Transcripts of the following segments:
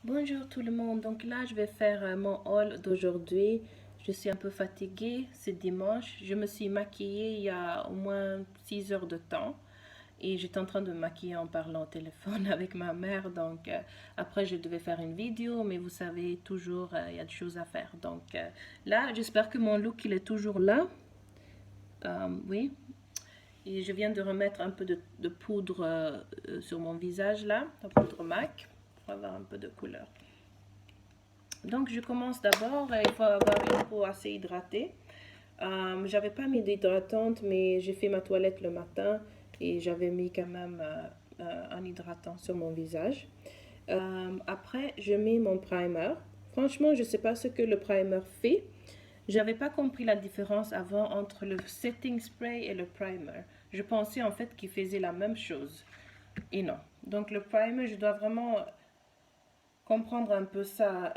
Bonjour tout le monde, donc là je vais faire mon haul d'aujourd'hui. Je suis un peu fatiguée, c'est dimanche. Je me suis maquillée il y a au moins 6 heures de temps et j'étais en train de me maquiller en parlant au téléphone avec ma mère. Donc après je devais faire une vidéo, mais vous savez toujours il y a des choses à faire. Donc là j'espère que mon look il est toujours là. Oui, et je viens de remettre un peu de poudre sur mon visage là, la poudre MAC pour avoir un peu de couleur. Donc je commence d'abord, il faut avoir une peau assez hydratée. J'avais pas mis d'hydratante, mais j'ai fait ma toilette le matin et j'avais mis quand même un hydratant sur mon visage. Après, je mets mon primer. Franchement, je sais pas ce que le primer fait. J'avais pas compris la différence avant entre le setting spray et le primer. Je pensais en fait qu'ils faisaient la même chose. Et non. Donc le primer, je dois vraiment comprendre un peu ça.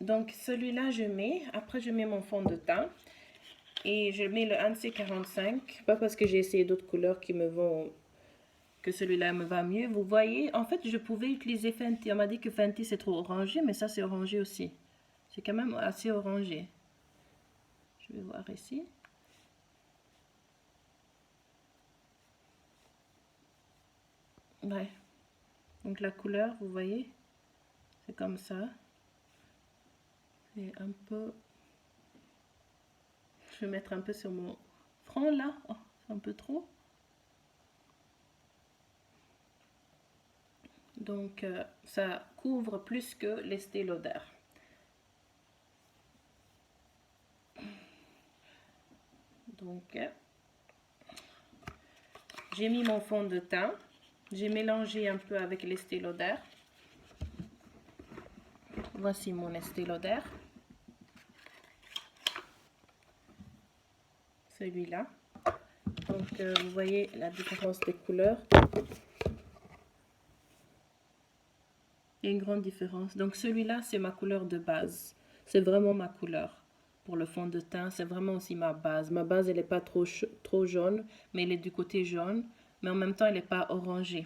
Donc celui-là je mets, après je mets mon fond de teint et je mets le NC45, pas parce que j'ai essayé d'autres couleurs qui me vont, que celui-là me va mieux. Vous voyez, en fait je pouvais utiliser Fenty, on m'a dit que Fenty c'est trop orangé, mais ça c'est orangé aussi. C'est quand même assez orangé. Je vais voir ici. Ouais, donc la couleur, vous voyez, c'est comme ça. Et un peu, je vais mettre un peu sur mon front là, oh, c'est un peu trop. Donc ça couvre plus que l'Estée Lauder. Donc j'ai mis mon fond de teint. J'ai mélangé un peu avec l'Estée Lauder. Voici mon Estée Lauder. Celui-là. Donc vous voyez la différence des couleurs. Il y a une grande différence. Donc celui-là c'est ma couleur de base. C'est vraiment ma couleur. Pour le fond de teint, c'est vraiment aussi ma base. Ma base elle n'est pas trop jaune, mais elle est du côté jaune. Mais en même temps elle n'est pas orangée.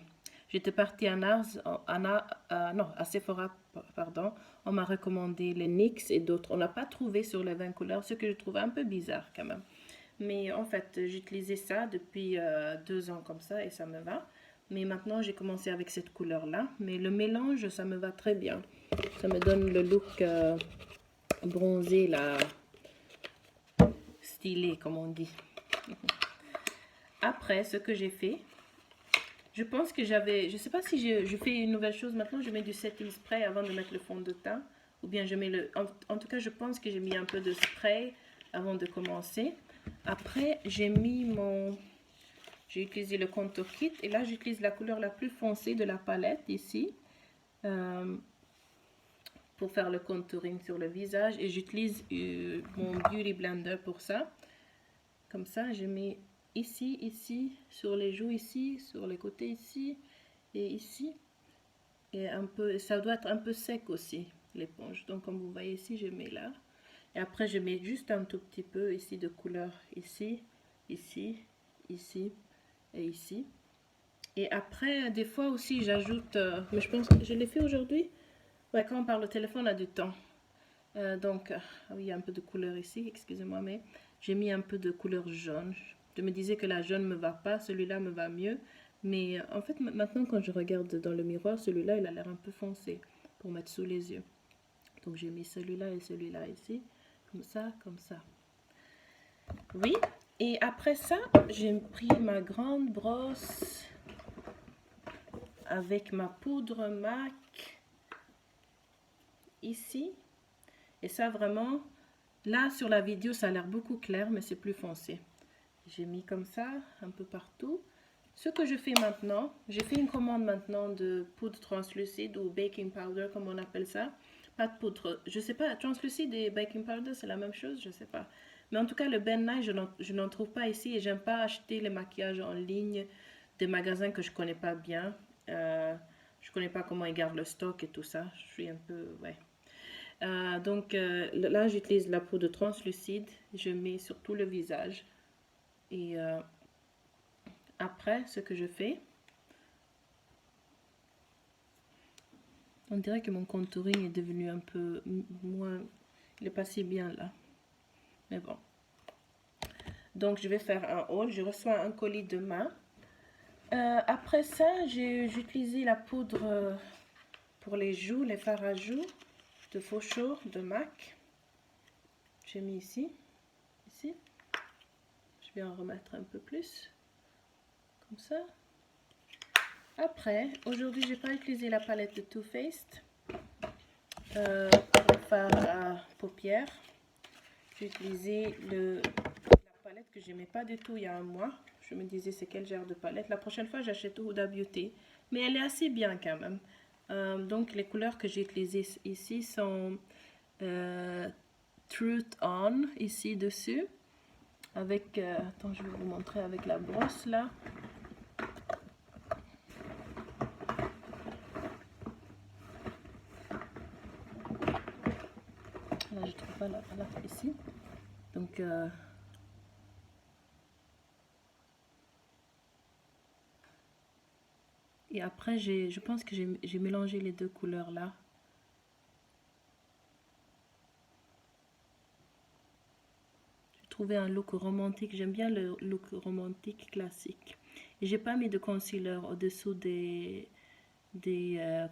J'étais partie à à Sephora, pardon. On m'a recommandé les NYX et d'autres. On n'a pas trouvé sur les 20 couleurs, ce que je trouve un peu bizarre quand même. Mais en fait, j'utilisais ça depuis 2 ans comme ça et ça me va. Mais maintenant, j'ai commencé avec cette couleur-là. Mais le mélange, ça me va très bien. Ça me donne le look bronzé, là, stylé, comme on dit. Après, ce que j'ai fait, je pense que je sais pas si je fais une nouvelle chose maintenant, je mets du setting spray avant de mettre le fond de teint. Ou bien je mets en tout cas, je pense que j'ai mis un peu de spray avant de commencer. Après, j'ai utilisé le contour kit. Et là, j'utilise la couleur la plus foncée de la palette ici. Pour faire le contouring sur le visage. Et j'utilise mon Beauty Blender pour ça. Comme ça, je mets ici, ici, sur les joues ici, sur les côtés ici et ici. Et un peu, ça doit être un peu sec aussi, l'éponge. Donc comme vous voyez ici, je mets là. Et après, je mets juste un tout petit peu ici de couleur ici, ici, ici et ici. Et après, des fois aussi, j'ajoute, mais je pense que je l'ai fait aujourd'hui. Ouais, quand on parle au téléphone, on a du temps. Donc, oui, il y a un peu de couleur ici, excusez-moi, mais j'ai mis un peu de couleur jaune. Je me disais que la jaune me va pas, celui-là me va mieux. Mais en fait, maintenant, quand je regarde dans le miroir, celui-là, il a l'air un peu foncé pour mettre sous les yeux. Donc, j'ai mis celui-là et celui-là ici, comme ça, comme ça. Oui, et après ça, j'ai pris ma grande brosse avec ma poudre MAC ici. Et ça, vraiment, là, sur la vidéo, ça a l'air beaucoup clair, mais c'est plus foncé. J'ai mis comme ça, un peu partout. Ce que je fais maintenant, j'ai fait une commande maintenant de poudre translucide ou baking powder, comme on appelle ça. Pas de poudre, je sais pas, translucide et baking powder, c'est la même chose, je sais pas. Mais en tout cas, le Ben Nye, je n'en trouve pas ici et j'aime pas acheter les maquillages en ligne des magasins que je connais pas bien. Je connais pas comment ils gardent le stock et tout ça. Je suis un peu, ouais. Donc là, j'utilise la poudre translucide. Je mets sur tout le visage. Et après, ce que je fais, On dirait que mon contouring est devenu un peu moins... Il est pas si bien là. Mais bon. Donc, je vais faire un haul. Je reçois un colis demain. Après ça, j'ai utilisé la poudre pour les joues, les fards à joues de Faucheur de MAC. J'ai mis ici. Ici. Je vais en remettre un peu plus. Comme ça. Après, aujourd'hui, j'ai pas utilisé la palette de Too Faced pour faire à paupières. J'ai utilisé la palette que j'aimais pas du tout il y a un mois. Je me disais c'est quel genre de palette. La prochaine fois, j'achète Huda Beauty. Mais elle est assez bien quand même. Donc, les couleurs que j'ai utilisées ici sont Truth On, ici dessus. Avec, attends, je vais vous montrer avec la brosse là. Là, je trouve pas la palette ici. Donc, et après, je pense que j'ai mélangé les deux couleurs là. J'ai trouvé un look romantique. J'aime bien le look romantique classique. Et j'ai pas mis de concealer au-dessous des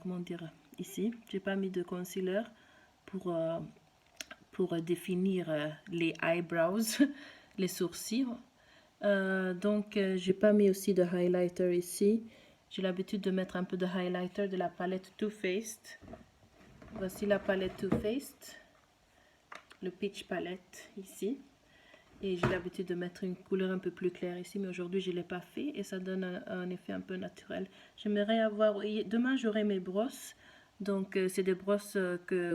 comment dire, ici. J'ai pas mis de concealer pour définir les eyebrows, les sourcils. Donc, j'ai pas mis aussi de highlighter ici. J'ai l'habitude de mettre un peu de highlighter de la palette Too Faced. Voici la palette Too Faced, le Peach Palette ici. Et j'ai l'habitude de mettre une couleur un peu plus claire ici, mais aujourd'hui je ne l'ai pas fait et ça donne un effet un peu naturel. J'aimerais avoir... Demain j'aurai mes brosses. Donc c'est des brosses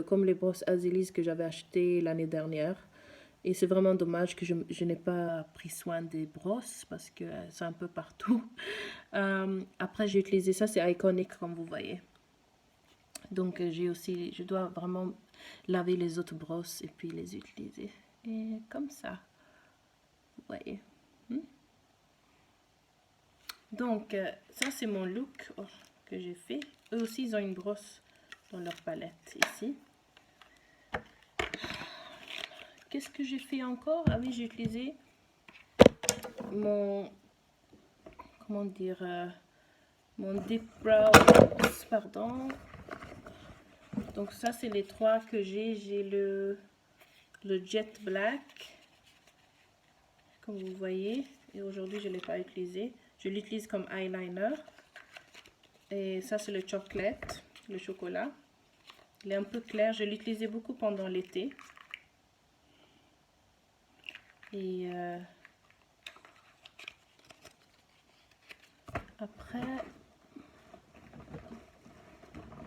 comme les brosses Azilis que j'avais achetées l'année dernière. Et c'est vraiment dommage que je n'ai pas pris soin des brosses parce que c'est un peu partout. Après j'ai utilisé ça, c'est Iconic comme vous voyez. Donc je dois vraiment laver les autres brosses et puis les utiliser. Et comme ça. Vous voyez. Donc, ça c'est mon look que j'ai fait. Eux aussi, ils ont une brosse dans leur palette ici. Qu'est-ce que j'ai fait encore? Ah oui, j'ai utilisé mon... Comment dire? Mon Deep Brow... Pardon. Donc ça, c'est les trois que j'ai. J'ai le Jet Black. Comme vous voyez. Et aujourd'hui, je ne l'ai pas utilisé. Je l'utilise comme eyeliner. Et ça, c'est le chocolate, le chocolat. Il est un peu clair. Je l'utilisais beaucoup pendant l'été. Et après,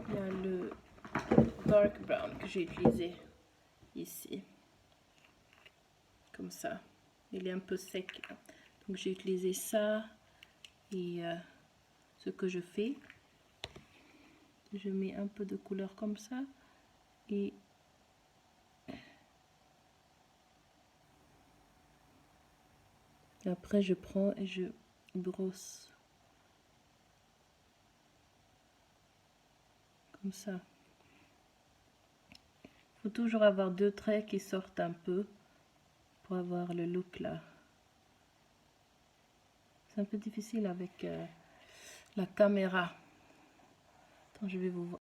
il y a le dark brown que j'ai utilisé ici. Comme ça. Il est un peu sec. Donc, j'ai utilisé ça. Et ce que je fais, je mets un peu de couleur comme ça. Et après, je prends et je brosse. Comme ça. Il faut toujours avoir deux traits qui sortent un peu pour avoir le look là. C'est un peu difficile avec la caméra. Attends, je vais vous